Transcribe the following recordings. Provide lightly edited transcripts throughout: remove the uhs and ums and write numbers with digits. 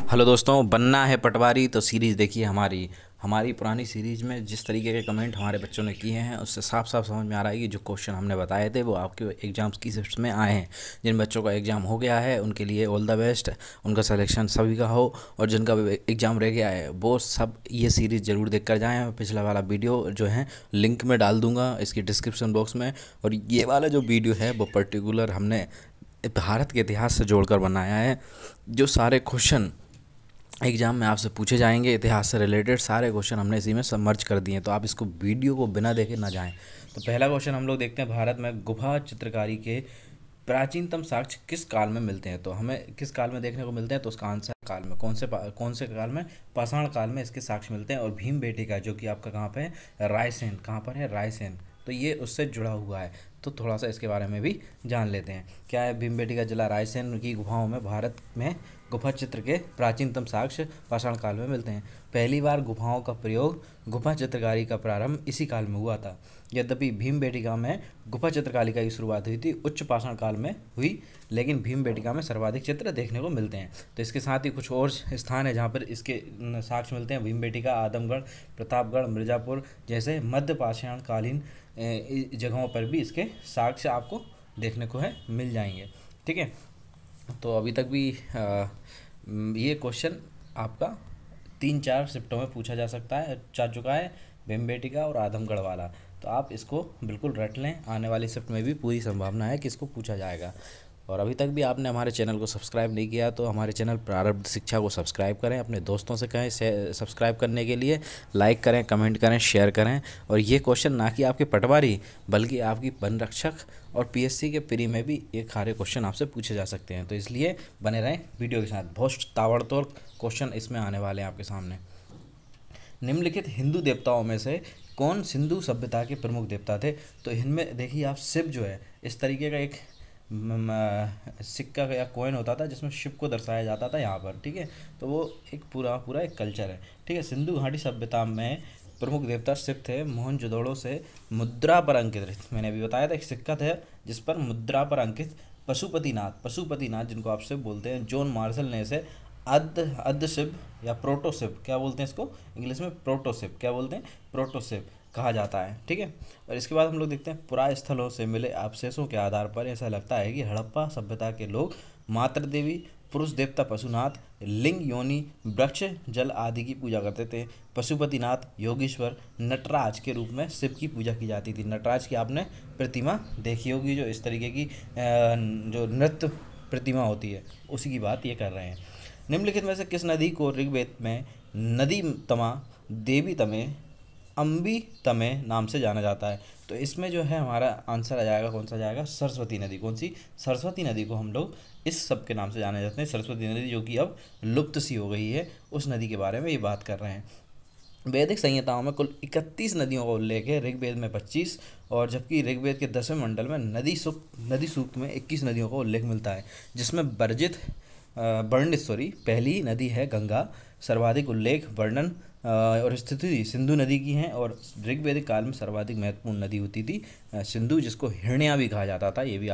Hello दोस्तों, बनना है पटवारी तो सीरीज़ देखिए हमारी हमारी पुरानी सीरीज़ में जिस तरीके के कमेंट हमारे बच्चों ने किए हैं उससे साफ साफ समझ में आ रहा है कि जो क्वेश्चन हमने बताए थे वो आपके एग्ज़ाम्स की शिफ्ट में आए हैं। जिन बच्चों का एग्ज़ाम हो गया है उनके लिए ऑल द बेस्ट, उनका सिलेक्शन सभी का हो। और जिनका एग्ज़ाम रह गया है वो सब ये सीरीज़ ज़रूर देख कर जाएँ। पिछला वाला वीडियो जो है लिंक में डाल दूँगा इसकी डिस्क्रिप्शन बॉक्स में। और ये वाला जो वीडियो है वो पर्टिकुलर हमने भारत के इतिहास से जोड़कर बनाया है। जो सारे क्वेश्चन एग्ज़ाम में आपसे पूछे जाएंगे इतिहास से रिलेटेड सारे क्वेश्चन हमने इसी में सबमर्ज कर दिए हैं, तो आप इसको वीडियो को बिना देखे ना जाएं। तो पहला क्वेश्चन हम लोग देखते हैं, भारत में गुफा चित्रकारी के प्राचीनतम साक्ष्य किस काल में मिलते हैं। तो हमें किस काल में देखने को मिलते हैं, तो उसका आंसर काल में कौन से काल में, पाषाण काल में इसके साक्ष्य मिलते हैं। और भीम बेटिका जो कि आपका कहाँ पे है, रायसेन, कहाँ पर है, रायसेन, तो ये उससे जुड़ा हुआ है। तो थोड़ा सा इसके बारे में भी जान लेते हैं। क्या है, भीम बेटिका जिला रायसेन की गुफाओं में भारत में गुफा चित्र के प्राचीनतम साक्ष्य पाषाण काल में मिलते हैं। पहली बार गुफाओं का प्रयोग गुफा चित्रकारी का प्रारंभ इसी काल में हुआ था। यद्यपि भीमबेटिका में गुफा चित्रकारी की शुरुआत हुई थी उच्च पाषाण काल में हुई, लेकिन भीमबेटिका में सर्वाधिक चित्र देखने को मिलते हैं। तो इसके साथ ही कुछ और स्थान है जहाँ पर इसके साक्ष्य मिलते हैं। भीमबेटिका, आदमगढ़, प्रतापगढ़, मिर्ज़ापुर जैसे मध्य पाषाण कालीन जगहों पर भी इसके साक्ष्य आपको देखने को है मिल जाएंगे। ठीक है, तो अभी तक भी ये क्वेश्चन आपका 3-4 शिफ्टों में पूछा जा सकता है, जा चुका है, भीमबेटिका और आदमगढ़ वाला। तो आप इसको बिल्कुल रट लें, आने वाली शिफ्ट में भी पूरी संभावना है कि इसको पूछा जाएगा। और अभी तक भी आपने हमारे चैनल को सब्सक्राइब नहीं किया तो हमारे चैनल प्रारब्ध शिक्षा को सब्सक्राइब करें, अपने दोस्तों से कहें सब्सक्राइब करने के लिए, लाइक करें, कमेंट करें, शेयर करें। और ये क्वेश्चन ना कि आपके पटवारी बल्कि आपकी वन रक्षक और पीएससी के प्री में भी ये सारे क्वेश्चन आपसे पूछे जा सकते हैं। तो इसलिए बने रहें वीडियो के साथ, बहुत ताबड़तोड़ क्वेश्चन इसमें आने वाले हैं आपके सामने। निम्नलिखित हिंदू देवताओं में से कौन सिंधु सभ्यता के प्रमुख देवता थे। तो इनमें देखिए आप, शिव जो है इस तरीके का एक सिक्का या कॉइन होता था जिसमें शिव को दर्शाया जाता था यहाँ पर। ठीक है, तो वो एक पूरा एक कल्चर है। ठीक है, सिंधु घाटी सभ्यता में प्रमुख देवता शिव थे। मोहनजोदड़ो से मुद्रा पर अंकित, मैंने अभी बताया था, एक सिक्का था जिस पर मुद्रा पर अंकित पशुपतिनाथ जिनको आप शिव बोलते हैं, जॉन मार्शल ने इसे अद्ध शिव या प्रोटोशिव, क्या बोलते हैं इसको इंग्लिश में, प्रोटोशिव, क्या बोलते हैं, प्रोटोशिव कहा जाता है। ठीक है, और इसके बाद हम लोग देखते हैं, पुरा स्थलों से मिले अवशेषों के आधार पर ऐसा लगता है कि हड़प्पा सभ्यता के लोग मातृ देवी, पुरुष देवता पशुनाथ, लिंग, योनि, वृक्ष, जल आदि की पूजा करते थे। पशुपतिनाथ, योगीश्वर, नटराज के रूप में शिव की पूजा की जाती थी। नटराज की आपने प्रतिमा देखी होगी, जो इस तरीके की जो नृत्य प्रतिमा होती है, उसी की बात ये कर रहे हैं। निम्नलिखित में से किस नदी को ऋग्वेद में नदी तमा, देवी तमे, अम्बी तमे नाम से जाना जाता है। तो इसमें जो है हमारा आंसर आ जाएगा, कौन सा जाएगा, सरस्वती नदी। कौन सी, सरस्वती नदी को हम लोग इस सब के नाम से जाने जाते हैं। सरस्वती नदी जो कि अब लुप्त सी हो गई है, उस नदी के बारे में ये बात कर रहे हैं। वैदिक संहिताओं में कुल 31 नदियों का उल्लेख है, ऋग्वेद में 25, और जबकि ऋग्वेद के 10वें मंडल में नदी सूक्त में 21 नदियों का उल्लेख मिलता है, जिसमें वर्णित पहली नदी है गंगा। सर्वाधिक उल्लेख, वर्णन और स्थिति सिंधु नदी की हैं, और ऋग्वैदिक काल में सर्वाधिक महत्वपूर्ण नदी होती थी सिंधु, जिसको हिरण्या भी कहा जाता था। ये भी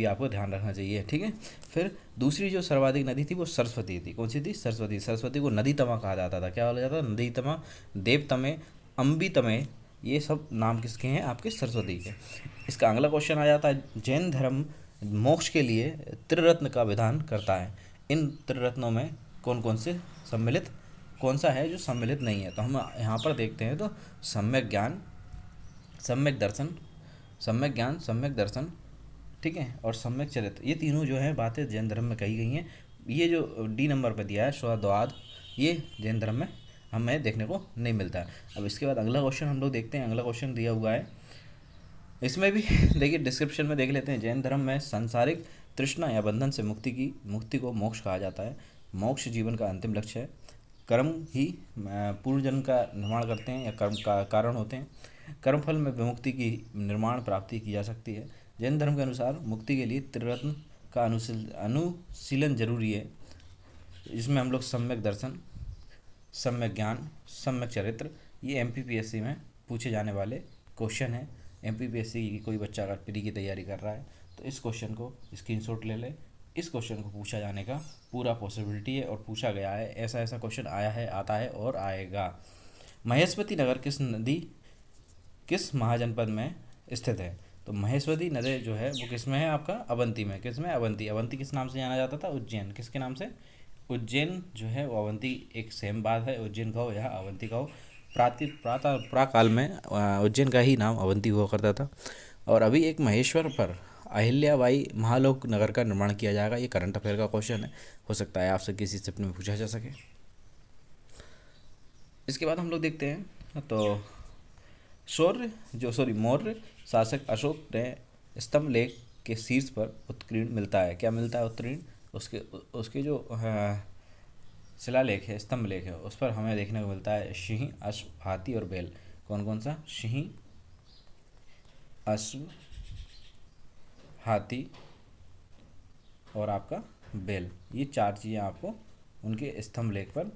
आपको ध्यान रखना चाहिए। ठीक है, फिर दूसरी जो सर्वाधिक नदी थी वो सरस्वती थी। कौन सी थी, सरस्वती को नदी तमा कहा जाता था। क्या बोला जाता था, नदी तमा, देव तमे, अम्बी तमे, ये सब नाम किसके हैं, आपके सरस्वती के। इसका अगला क्वेश्चन आ जाता है, जैन धर्म मोक्ष के लिए त्रिरत्न का विधान करता है। इन त्रिरत्नों में कौन कौन से सम्मिलित, कौन सा है जो सम्मिलित नहीं है। तो हम यहाँ पर देखते हैं, तो सम्यक ज्ञान, सम्यक दर्शन, ठीक है, और सम्यक चरित्र, ये तीनों जो हैं बातें जैन धर्म में कही गई हैं। ये जो डी नंबर पर दिया है स्वद्वाद, ये जैन धर्म में हमें देखने को नहीं मिलता है। अब इसके बाद अगला क्वेश्चन हम लोग देखते हैं। अगला क्वेश्चन दिया हुआ है, इसमें भी देखिए डिस्क्रिप्शन में देख लेते हैं। जैन धर्म में सांसारिक तृष्णा या बंधन से मुक्ति को मोक्ष कहा जाता है। मोक्ष जीवन का अंतिम लक्ष्य है। कर्म ही पूर्व जन्म का निर्माण करते हैं या कर्म का कारण होते हैं। कर्मफल में विमुक्ति की निर्माण प्राप्ति की जा सकती है। जैन धर्म के अनुसार मुक्ति के लिए त्रिरत्न का अनुशीलन जरूरी है। इसमें हम लोग सम्यक दर्शन, सम्यक ज्ञान, सम्यक चरित्र, ये एमपीपीएससी में पूछे जाने वाले क्वेश्चन हैं। एमपीपीएससी की कोई बच्चा अगर प्री की तैयारी कर रहा है तो इस क्वेश्चन को स्क्रीनशॉट ले ले, इस क्वेश्चन को पूछा जाने का पूरा पॉसिबिलिटी है और पूछा गया है, ऐसा ऐसा क्वेश्चन आया है, आता है और आएगा। महेश्वती नगर किस महाजनपद में स्थित है? तो महेश्वती नदी जो है वो किस में है आपका? अवंती में। किस में? अवंती। अवंती किस नाम से जाना जाता था? उज्जैन। किसके नाम से? उज्जैन जो है वो अवंती, एक सेम बात है, उज्जैन कहो या अवंती कहो। प्राकाल में उज्जैन का ही नाम अवंती हुआ करता था। और अभी एक महेश्वर पर अहिल्याबाई महालोक नगर का निर्माण किया जाएगा। ये करंट अफेयर का क्वेश्चन है, हो सकता है आपसे किसी शिफ्ट में पूछा जा सके। इसके बाद हम लोग देखते हैं तो मौर्य शासक अशोक ने स्तंभ लेख के शीर्ष पर उत्कीर्ण मिलता है। क्या मिलता है उत्कीर्ण? उसके जो शिलालेख है, स्तंभ लेख है, उस पर हमें देखने को मिलता है सिंह, अश्व, हाथी और बैल। कौन कौन सा? सिंह, अश्व, हाथी और आपका बैल। ये चार चीज़ें आपको उनके स्तंभ लेख पर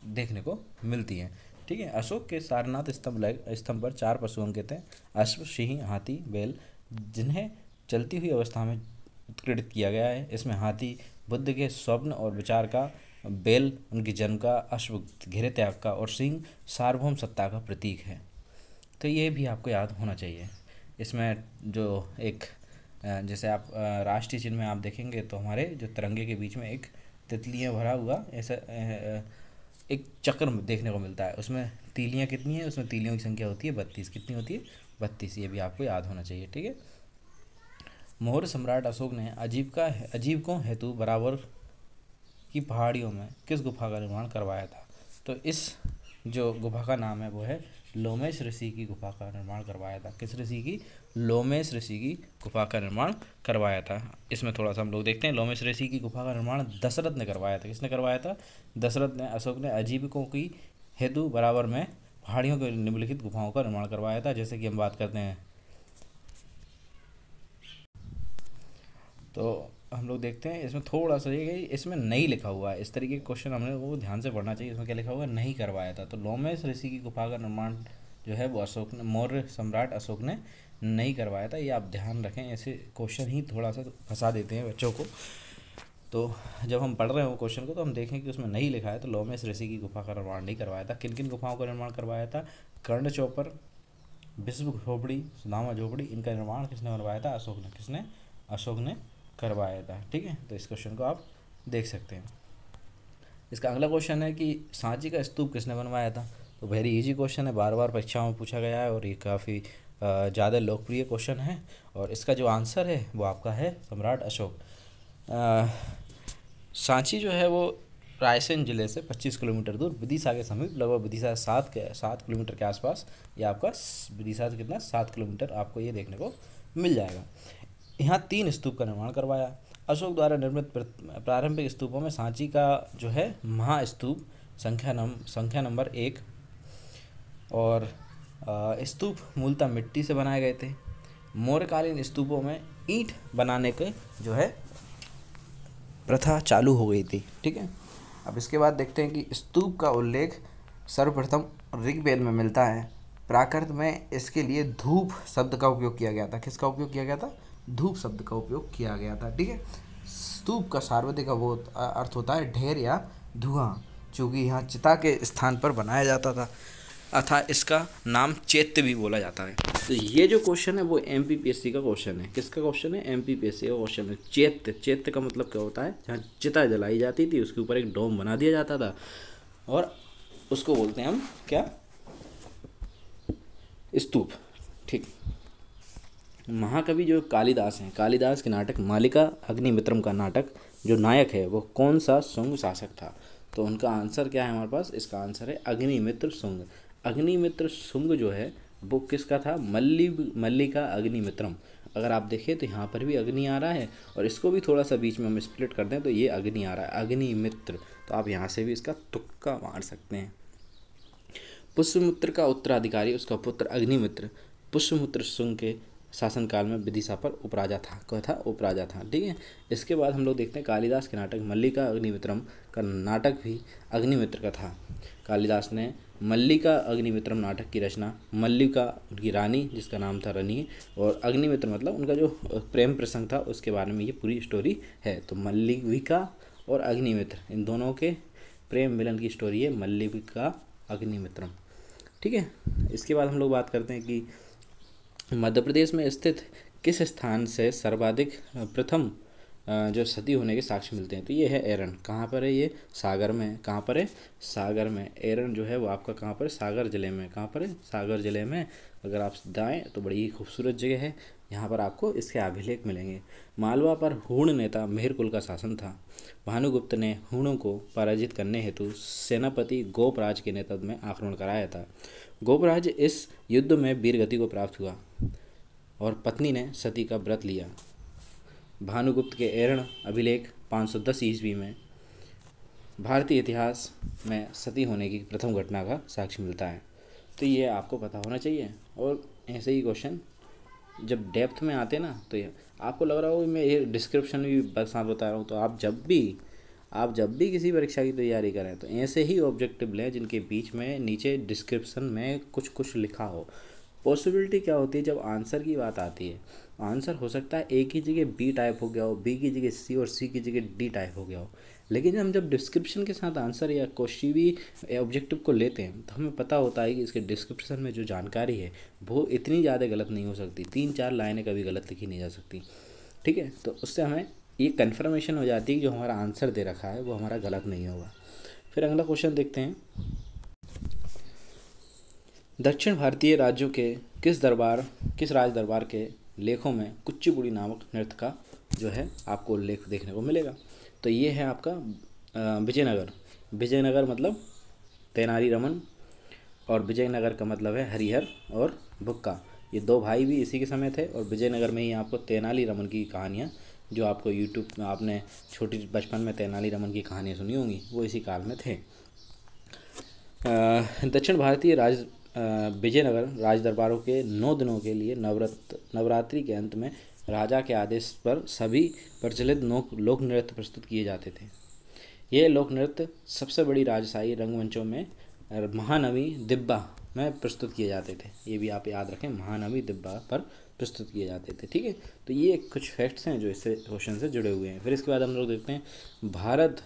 देखने को मिलती हैं। ठीक है। अशोक के सारनाथ स्तंभ पर 4 पशु अंकित हैं: अश्व, सिंह, हाथी, बैल, जिन्हें चलती हुई अवस्था में उत्कीर्णित किया गया है। इसमें हाथी बुद्ध के स्वप्न और विचार का, बैल उनकी जन्म का, अश्व घेरे त्याग का और सिंह सार्वभौम सत्ता का प्रतीक है। तो ये भी आपको याद होना चाहिए। इसमें जो एक जैसे आप राष्ट्रीय चिन्ह में आप देखेंगे तो हमारे जो तिरंगे के बीच में एक तितलियाँ भरा हुआ ऐसा एक चक्र देखने को मिलता है। उसमें तीलियाँ कितनी हैं? उसमें तीलियों की संख्या होती है 32। कितनी होती है? 32। ये भी आपको याद होना चाहिए। ठीक है। मौर्य सम्राट अशोक ने अजीविकों हेतु बराबर की पहाड़ियों में किस गुफा का निर्माण करवाया था? तो इस जो गुफा का नाम है वो है लोमेश ऋषि की गुफा का निर्माण करवाया था। किस ऋषि की? लोमेश ऋषि की गुफा का निर्माण करवाया था। इसमें थोड़ा सा हम लोग देखते हैं। लोमेश ऋषि की गुफा का निर्माण दशरथ ने करवाया था। किसने करवाया था? दशरथ ने। अशोक ने आजीविकों की हेतु बराबर में पहाड़ियों के निम्नलिखित गुफाओं का निर्माण करवाया था। जैसे कि हम बात करते हैं तो हम लोग देखते हैं इसमें थोड़ा सा ये इसमें नहीं लिखा हुआ है। इस तरीके के क्वेश्चन हमने वो ध्यान से पढ़ना चाहिए। इसमें क्या लिखा हुआ है? नहीं करवाया था। तो लोमेश ऋषि की गुफा का निर्माण जो है वो मौर्य सम्राट अशोक ने नहीं करवाया था। ये आप ध्यान रखें। ऐसे क्वेश्चन ही थोड़ा सा फंसा देते हैं बच्चों को। तो जब हम पढ़ रहे हो क्वेश्चन को तो हम देखें कि उसमें नहीं लिखा है। तो लोमेश ऋषि की गुफा का निर्माण नहीं करवाया था। किन किन गुफाओं का निर्माण करवाया था? कर्ण चौपर, विश्व झोपड़ी, सुदामा झोपड़ी, इनका निर्माण किसने करवाया था? अशोक ने। किसने? अशोक ने करवाया था। ठीक है। तो इस क्वेश्चन को आप देख सकते हैं। इसका अगला क्वेश्चन है कि सांची का स्तूप किसने बनवाया था? तो वेरी इजी क्वेश्चन है, बार बार परीक्षाओं में पूछा गया है और ये काफ़ी ज़्यादा लोकप्रिय क्वेश्चन है। और इसका जो आंसर है वो आपका है सम्राट अशोक। सांची जो है वो रायसेन जिले से 25 किलोमीटर दूर विदिशा के समीप, लगभग विदिशा 7 किलोमीटर के आसपास, ये आपका विदिशा से कितना 7 किलोमीटर आपको ये देखने को मिल जाएगा। यहाँ 3 स्तूप का निर्माण करवाया। अशोक द्वारा निर्मित प्रारंभिक स्तूपों में सांची का जो है महास्तूप संख्या नंबर 1 और स्तूप मूलतः मिट्टी से बनाए गए थे। मौर्यकालीन स्तूपों में ईंट बनाने के जो है प्रथा चालू हो गई थी। ठीक है। अब इसके बाद देखते हैं कि स्तूप का उल्लेख सर्वप्रथम ऋग्वेद में मिलता है। प्राकृत में इसके लिए धूप शब्द का उपयोग किया गया था। किसका उपयोग किया गया था? धूप शब्द का उपयोग किया गया था। ठीक है। स्तूप का शाब्दिक अर्थ होता है ढेर या धुआं, चूँकि यहाँ चिता के स्थान पर बनाया जाता था, अर्थात इसका नाम चैत्य भी बोला जाता है। तो ये जो क्वेश्चन है वो एमपीपीएससी का क्वेश्चन है। किसका क्वेश्चन है? एमपीपीएससी का क्वेश्चन है। चैत्य का मतलब क्या होता है? जहाँ चिता जलाई जाती थी उसके ऊपर एक डोम बना दिया जाता था और उसको बोलते हैं हम क्या? स्तूप। ठीक। महाकवि जो कालिदास हैं, कालिदास के नाटक मालिका अग्निमित्रम का नाटक जो नायक है वो कौन सा शुंग शासक था? तो उनका आंसर क्या है हमारे पास? इसका आंसर है अग्निमित्र शुंग। अग्निमित्र शुंग जो है वो किसका था? मल्लिका अग्निमित्रम। अगर आप देखें तो यहाँ पर भी अग्नि आ रहा है और इसको भी थोड़ा सा बीच में हम स्प्लिट कर दें तो ये अग्नि आ रहा है, अग्निमित्र। तो आप यहाँ से भी इसका तुक्का मार सकते हैं। पुष्यमित्र का उत्तराधिकारी उसका पुत्र अग्निमित्र पुष्यमित्र शुंग के शासनकाल में विदिशा पर उपराजा था, क्या था, उपराजा था। ठीक है। इसके बाद हम लोग देखते हैं कालिदास के नाटक मल्लिका अग्निमित्रम का नाटक भी अग्निमित्र का था। कालिदास ने मल्लिका अग्निमित्रम नाटक की रचना, मल्लिका उनकी रानी जिसका नाम था रनी, और अग्निमित्र मतलब उनका जो प्रेम प्रसंग था उसके बारे में ये पूरी स्टोरी है। तो मल्लिका और अग्निमित्र इन दोनों के प्रेम मिलन की स्टोरी है मल्लिका अग्निमित्रम। ठीक है। इसके बाद हम लोग बात करते हैं कि मध्य प्रदेश में स्थित किस स्थान से सर्वाधिक प्रथम जो सती होने के साक्ष्य मिलते हैं। तो ये है एरन। कहाँ पर है ये? सागर में। कहाँ पर है? सागर में। एरन जो है वो आपका कहाँ पर है? सागर जिले में। कहाँ पर है? सागर जिले में। अगर आप जाएँ तो बड़ी ही खूबसूरत जगह है, यहाँ पर आपको इसके अभिलेख मिलेंगे। मालवा पर हूण नेता मेहरकुल का शासन था। भानुगुप्त ने हूणों को पराजित करने हेतु सेनापति गोपराज के नेतृत्व में आक्रमण कराया था। गोपराज इस युद्ध में वीरगति को प्राप्त हुआ और पत्नी ने सती का व्रत लिया। भानुगुप्त के एरण अभिलेख 510 ईस्वी में भारतीय इतिहास में सती होने की प्रथम घटना का साक्ष्य मिलता है। तो ये आपको पता होना चाहिए। और ऐसे ही क्वेश्चन जब डेप्थ में आते ना तो ये आपको लग रहा हो मैं ये डिस्क्रिप्शन भी साथ बता रहा हूँ, तो आप जब भी किसी परीक्षा की तैयारी करें तो ऐसे ही ऑब्जेक्टिव लें जिनके बीच में नीचे डिस्क्रिप्शन में कुछ कुछ लिखा हो। पॉसिबिलिटी क्या होती है जब आंसर की बात आती है, आंसर हो सकता है ए की जगह बी टाइप हो गया हो, बी की जगह सी और सी की जगह डी टाइप हो गया हो, लेकिन हम जब डिस्क्रिप्शन के साथ आंसर या क्वेश्चन भी ऑब्जेक्टिव को लेते हैं तो हमें पता होता है कि इसके डिस्क्रिप्शन में जो जानकारी है वो इतनी ज़्यादा गलत नहीं हो सकती, 3-4 लाइनें कभी गलत लिखी नहीं जा सकती। ठीक है। तो उससे हमें ये कन्फर्मेशन हो जाती है कि जो हमारा आंसर दे रखा है वो हमारा गलत नहीं होगा। फिर अगला क्वेश्चन देखते हैं। दक्षिण भारतीय राज्यों के किस राज दरबार के लेखों में कुचिपुड़ी नामक नृत्य का जो है आपको उल्लेख देखने को मिलेगा। तो ये है आपका विजयनगर। विजयनगर मतलब तेनाली रमन, और विजयनगर का मतलब है हरिहर और बुक्का। ये दो भाई भी इसी के समय थे और विजयनगर में ही आपको तेनाली रमन की कहानियाँ जो आपको यूट्यूब में आपने छोटी बचपन में तेनाली रमन की कहानियाँ सुनी होंगी वो इसी काल में थे। दक्षिण भारतीय विजयनगर राज दरबारों के 9 दिनों के लिए नवरात्रि के अंत में राजा के आदेश पर सभी प्रचलित लोक नृत्य प्रस्तुत किए जाते थे। ये लोक नृत्य सबसे बड़ी राजशाही रंगमंचों में महानवमी दिब्बा में प्रस्तुत किए जाते थे। ये भी आप याद रखें, महानवमी दिब्बा पर प्रस्तुत किए जाते थे। ठीक है। तो ये कुछ फैक्ट्स हैं जो इससे क्वेश्चन से जुड़े हुए हैं। फिर इसके बाद हम लोग देखते हैं भारत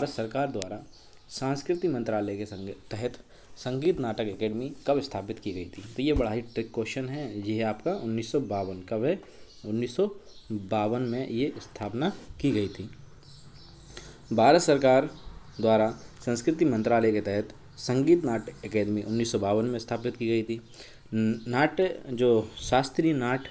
सरकार द्वारा संस्कृति मंत्रालय के तहत संगीत नाटक एकेडमी कब स्थापित की गई थी। तो ये बड़ा ही ट्रिक क्वेश्चन है। ये है आपका 1952। कब है? 1952 में ये स्थापना की गई थी। भारत सरकार द्वारा संस्कृति मंत्रालय के तहत संगीत नाट्य एकेडमी 1952 में स्थापित की गई थी। नाट्य जो शास्त्रीय नाट्य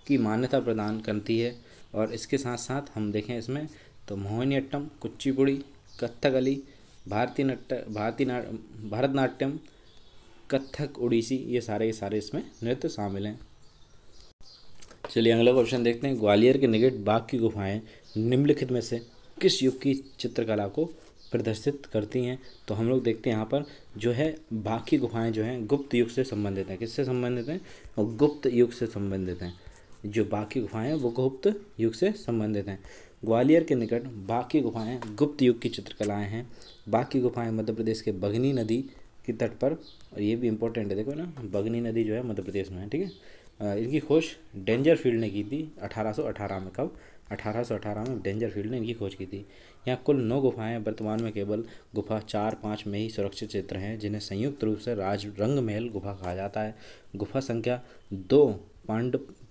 की मान्यता प्रदान करती है, और इसके साथ साथ हम देखें इसमें तो मोहिनीअट्टम, कुचिपुड़ी, कथकली, भरतनाट्यम, कथक, ओडिसी, ये सारे इसमें नृत्य शामिल हैं। चलिए अगला क्वेश्चन देखते हैं। ग्वालियर के निकट बाघ की गुफाएं निम्नलिखित में से किस युग की चित्रकला को प्रदर्शित करती हैं। तो हम लोग देखते हैं यहाँ पर जो है बाघ की गुफाएं जो हैं गुप्त युग से संबंधित हैं। किससे संबंधित हैं? और गुप्त युग से संबंधित हैं। जो बाघ की गुफाएं हैं वो गुप्त युग से संबंधित हैं। ग्वालियर के निकट बाघ की गुफाएं गुप्त युग की चित्रकलाएं हैं। बाघ की गुफाएं मध्य प्रदेश के बगनी नदी की तट पर, और ये भी इंपॉर्टेंट है, देखो ना, बगनी नदी जो है मध्य प्रदेश में है। ठीक है। इनकी खोज डेंजरफील्ड ने की थी 1818 में। कब? 1818 में डेंजरफील्ड ने इनकी खोज की थी। यहाँ कुल 9 गुफाएं, वर्तमान में केवल गुफा 4-5 में ही सुरक्षित क्षेत्र हैं, जिन्हें संयुक्त रूप से रंग महल गुफा कहा जाता है। गुफा संख्या 2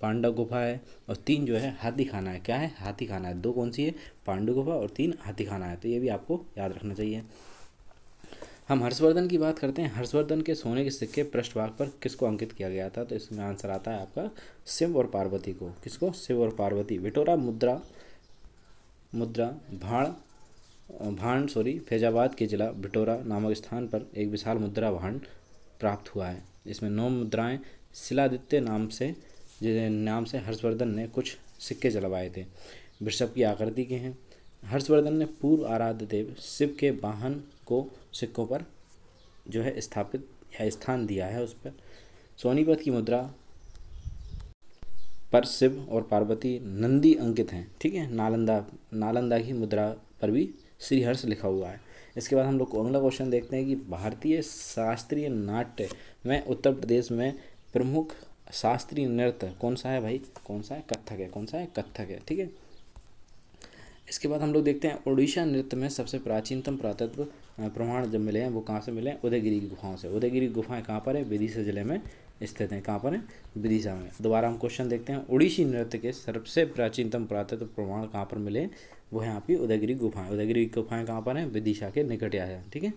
पांडव गुफा है, और 3 जो है हाथी खाना है। क्या है? हाथी खाना है। 2 कौन सी है? पांडव गुफा, और 3 हाथी खाना है। तो ये भी आपको याद रखना चाहिए। हम हर्षवर्धन की बात करते हैं। हर्षवर्धन के सोने के सिक्के पृष्ठभाग पर किसको अंकित किया गया था। तो इसमें आंसर आता है आपका शिव और पार्वती को। किसको? शिव और पार्वती। विटोरा मुद्रा फैजाबाद के जिला बिटोरा नामक स्थान पर एक विशाल मुद्रा भांड प्राप्त हुआ है। इसमें 9 मुद्राएं शिलादित्य नाम से हर्षवर्धन ने कुछ सिक्के चलवाए थे। वृषभ की आकृति के हैं। हर्षवर्धन ने पूर्व आराध्य देव शिव के वाहन को सिक्कों पर जो है स्थापित या स्थान दिया है उस पर। सोनीपत की मुद्रा पर शिव और पार्वती नंदी अंकित हैं, ठीक है। नालंदा नालंदा की मुद्रा पर भी श्रीहर्ष लिखा हुआ है। इसके बाद हम लोग अगला क्वेश्चन देखते हैं कि भारतीय शास्त्रीय नाट्य में उत्तर प्रदेश में प्रमुख शास्त्रीय नृत्य कौन सा है भाई? कौन सा है? कथक है। कौन सा है? कथक है, ठीक है। इसके बाद हम लोग देखते हैं उड़ीसा नृत्य में सबसे प्राचीनतम पुरातत्व प्रमाण जब मिले हैं वो कहाँ से मिले हैं? उदयगिरी की गुफाओं से। उदयगिरी गुफाएं कहाँ पर है? विदिशा जिले में स्थित हैं। कहाँ पर है? विदिशा में। दोबारा हम क्वेश्चन देखते हैं, उड़ीसी नृत्य के सबसे प्राचीनतम पुरातत्व प्रमाण कहाँ पर मिले हैं? वो है आपकी उदयगिरी गुफाएं। उदयगिरी गुफाएं कहाँ पर हैं? विदिशा के निकट है, ठीक है।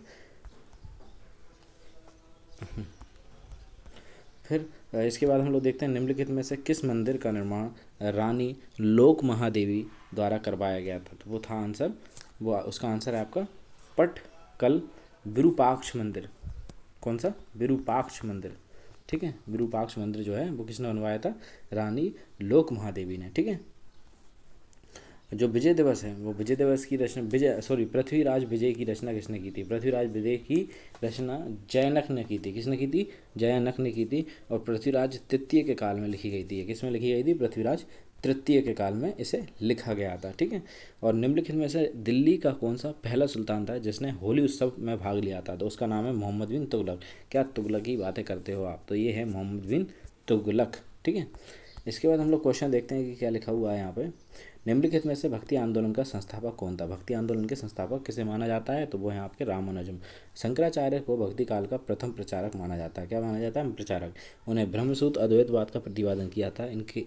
फिर इसके बाद हम लोग देखते हैं निम्नलिखित में से किस मंदिर का निर्माण रानी लोक महादेवी द्वारा करवाया गया था? तो वो था आंसर, वो उसका आंसर है आपका पटकल विरूपाक्ष मंदिर। कौन सा? विरूपाक्ष मंदिर, ठीक है। विरूपाक्ष मंदिर जो है वो किसने बनवाया था? रानी लोक महादेवी ने, ठीक है। जो विजय दिवस है वो विजय दिवस की रचना पृथ्वीराज विजय की रचना किसने की थी? पृथ्वीराज विजय की रचना जयनक ने की थी। किसने की थी? जयनक ने की थी। और पृथ्वीराज तृतीय के काल में लिखी गई थी। किस में लिखी गई थी? पृथ्वीराज तृतीय के काल में इसे लिखा गया था, ठीक है। और निम्नलिखित में से दिल्ली का कौन सा पहला सुल्तान था जिसने होली उत्सव में भाग लिया था? तो उसका नाम है मोहम्मद बिन तुगलक। क्या तुगलक की बातें करते हो आप? तो ये है मोहम्मद बिन तुगलक, ठीक है। इसके बाद हम लोग क्वेश्चन देखते हैं कि क्या लिखा हुआ है यहाँ पे। निम्नलिखित में से भक्ति आंदोलन का संस्थापक कौन था? भक्ति आंदोलन के संस्थापक किसे माना जाता है? तो वो है आपके रामानुजम। शंकराचार्य को भक्ति काल का प्रथम प्रचारक माना जाता है। क्या माना जाता है? प्रचारक। उन्हें ब्रह्मसूत्र अद्वैतवाद का प्रतिपादन किया था इनके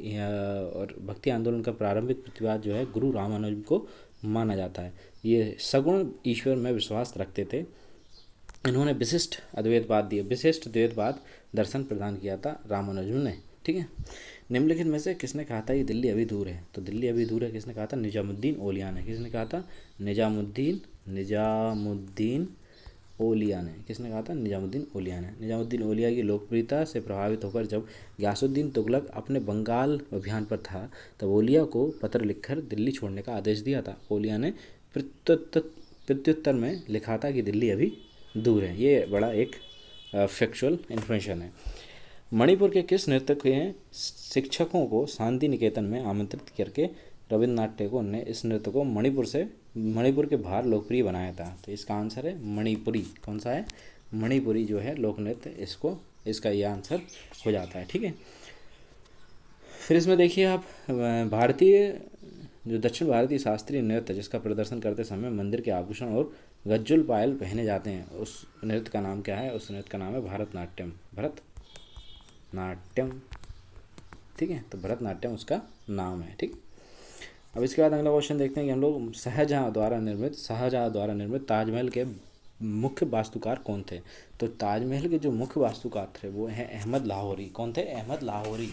और भक्ति आंदोलन का प्रारंभिक प्रतिवाद जो है गुरु रामानुजम को माना जाता है। ये सगुण ईश्वर में विश्वास रखते थे। इन्होंने विशिष्ट द्वैतवाद दर्शन प्रदान किया था रामानुजम ने, ठीक है। निम्नलिखित में से किसने कहा था ये दिल्ली अभी दूर है? तो दिल्ली अभी दूर है किसने कहा था? निजामुद्दीन औलिया ने। किसने कहा था? निजामुद्दीन औलिया ने। किसने कहा था? निजामुद्दीन औलिया ने। निजामुद्दीन औलिया की लोकप्रियता से प्रभावित होकर जब गयासुद्दीन तुगलक अपने बंगाल अभियान पर था तब औलिया को पत्र लिखकर दिल्ली छोड़ने का आदेश दिया था। औलिया ने प्रत्युत्तर में लिखा था कि दिल्ली अभी दूर है। ये बड़ा एक फैक्चुअल इन्फॉर्मेशन है। मणिपुर के किस नृत्य के शिक्षकों को शांति निकेतन में आमंत्रित करके रविन्द्रनाथ टैगोर ने इस नृत्य को मणिपुर के बाहर लोकप्रिय बनाया था? तो इसका आंसर है मणिपुरी। कौन सा है? मणिपुरी जो है लोक नृत्य, इसका ये आंसर हो जाता है, ठीक है। फिर इसमें देखिए आप दक्षिण भारतीय शास्त्रीय नृत्य जिसका प्रदर्शन करते समय मंदिर के आभूषण और गज्जुल पायल पहने जाते हैं, उस नृत्य का नाम क्या है? उस नृत्य का नाम है भरतनाट्यम, ठीक है। तो भरतनाट्यम उसका नाम है, ठीक। अब इसके बाद अगला क्वेश्चन देखते हैं कि हम लोग शाहजहाँ द्वारा निर्मित ताजमहल के मुख्य वास्तुकार कौन थे? तो ताजमहल के जो मुख्य वास्तुकार थे वो हैं अहमद लाहौरी। कौन थे? अहमद लाहौरी।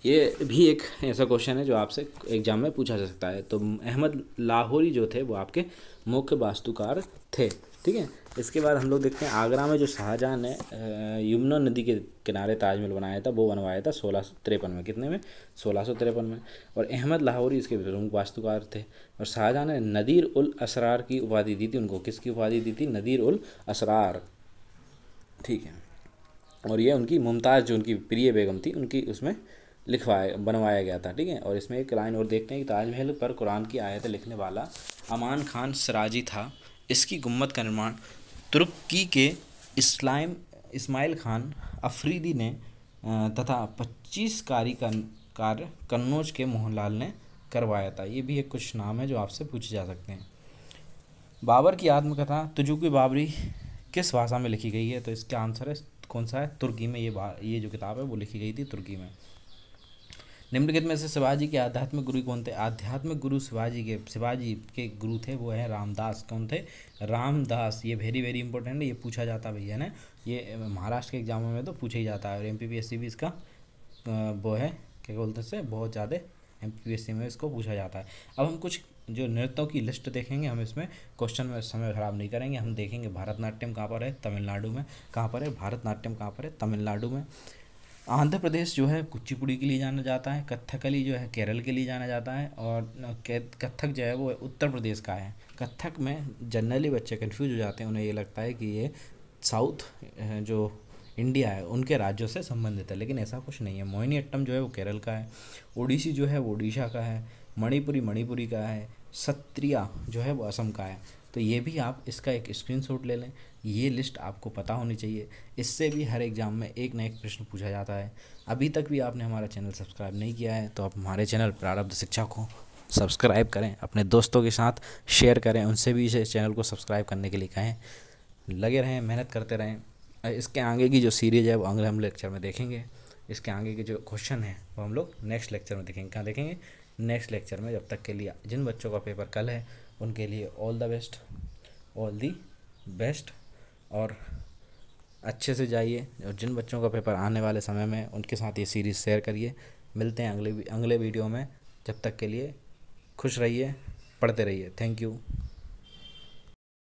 ये भी एक ऐसा क्वेश्चन है जो आपसे एग्जाम में पूछा जा सकता है। तो अहमद लाहौरी जो थे वो आपके मुख्य वास्तुकार थे, ठीक है। इसके बाद हम लोग देखते हैं आगरा में जो शाहजहाँ ने यमुना नदी के किनारे ताजमहल बनाया था वो बनवाया था 1653 में। कितने में? 1653 में। और अहमद लाहौरी इसके प्रमुख वास्तुकार थे। और शाहजहाँ ने नदीर उल असरार की उपाधि दी थी उनको। किसकी उपाधि दी थी? नदीर उल असरार, ठीक है। और ये उनकी मुमताज़ जो उनकी प्रिय बेगम थी उनकी उसमें बनवाया गया था, ठीक है। और इसमें एक लाइन और देखते हैं कि ताजमहल पर कुरान की आयतें लिखने वाला अमान खान सिराजी था। इसकी गुम्बद का निर्माण तुर्की के इस्माइल खान अफरीदी ने तथा 25 कार्य कन्नौज के मोहनलाल ने करवाया था। ये भी एक कुछ नाम है जो आपसे पूछे जा सकते हैं। बाबर की आत्मकथा तुजुक बाबरी किस भाषा में लिखी गई है? तो इसका आंसर है कौन सा है? तुर्की में। ये जो किताब है वो लिखी गई थी तुर्की में। निम्नलिखित में से शिवाजी के आध्यात्मिक गुरु कौन थे? आध्यात्मिक गुरु शिवाजी के गुरु थे वो है रामदास। कौन थे? रामदास। ये वेरी वेरी इंपॉर्टेंट है, ये पूछा जाता है भैया ना, ये महाराष्ट्र के एग्जामों में तो पूछा ही जाता है। और MPPSC भी इसका वो है क्या बोलते हैं, बहुत ज़्यादा MPPSC में इसको पूछा जाता है। अब हम कुछ जो नृत्यों की लिस्ट देखेंगे, हम इसमें क्वेश्चन में समय खराब नहीं करेंगे। हम देखेंगे भरतनाट्यम कहाँ पर है? तमिलनाडु में। कहाँ पर है भरतनाट्यम? कहाँ पर है? तमिलनाडु में। आंध्र प्रदेश जो है कुचिपुड़ी के लिए जाना जाता है। कथकली जो है केरल के लिए जाना जाता है। और कथक जो है वो उत्तर प्रदेश का है। कथक में जनरली बच्चे कंफ्यूज हो जाते हैं, उन्हें ये लगता है कि ये साउथ जो इंडिया है उनके राज्यों से संबंधित है, लेकिन ऐसा कुछ नहीं है। मोहिनीअट्टम जो है वो केरल का है, ओडिसी जो है वो उड़ीसा का है, मणिपुरी मणिपुरी का है, सत्रिया जो है वो असम का है। तो ये भी आप इसका एक स्क्रीनशॉट ले लें, ये लिस्ट आपको पता होनी चाहिए। इससे भी हर एग्ज़ाम में एक ना एक प्रश्न पूछा जाता है। अभी तक भी आपने हमारा चैनल सब्सक्राइब नहीं किया है तो आप हमारे चैनल प्रारब्ध शिक्षा को सब्सक्राइब करें, अपने दोस्तों के साथ शेयर करें, उनसे भी इस चैनल को सब्सक्राइब करने के लिए कहें। लगे रहें, मेहनत करते रहें। इसके आगे की जो सीरीज़ है वो अगले हम लेक्चर में देखेंगे। इसके आगे के जो क्वेश्चन है वो हम लोग नेक्स्ट लेक्चर में देखेंगे। कहाँ देखेंगे? नेक्स्ट लेक्चर में। जब तक के लिए जिन बच्चों का पेपर कल है उनके लिए all the best, all the best, और अच्छे से जाइए। और जिन बच्चों का पेपर आने वाले समय में उनके साथ ये सीरीज़ शेयर करिए। मिलते हैं अगले वीडियो में। जब तक के लिए खुश रहिए, पढ़ते रहिए। Thank you.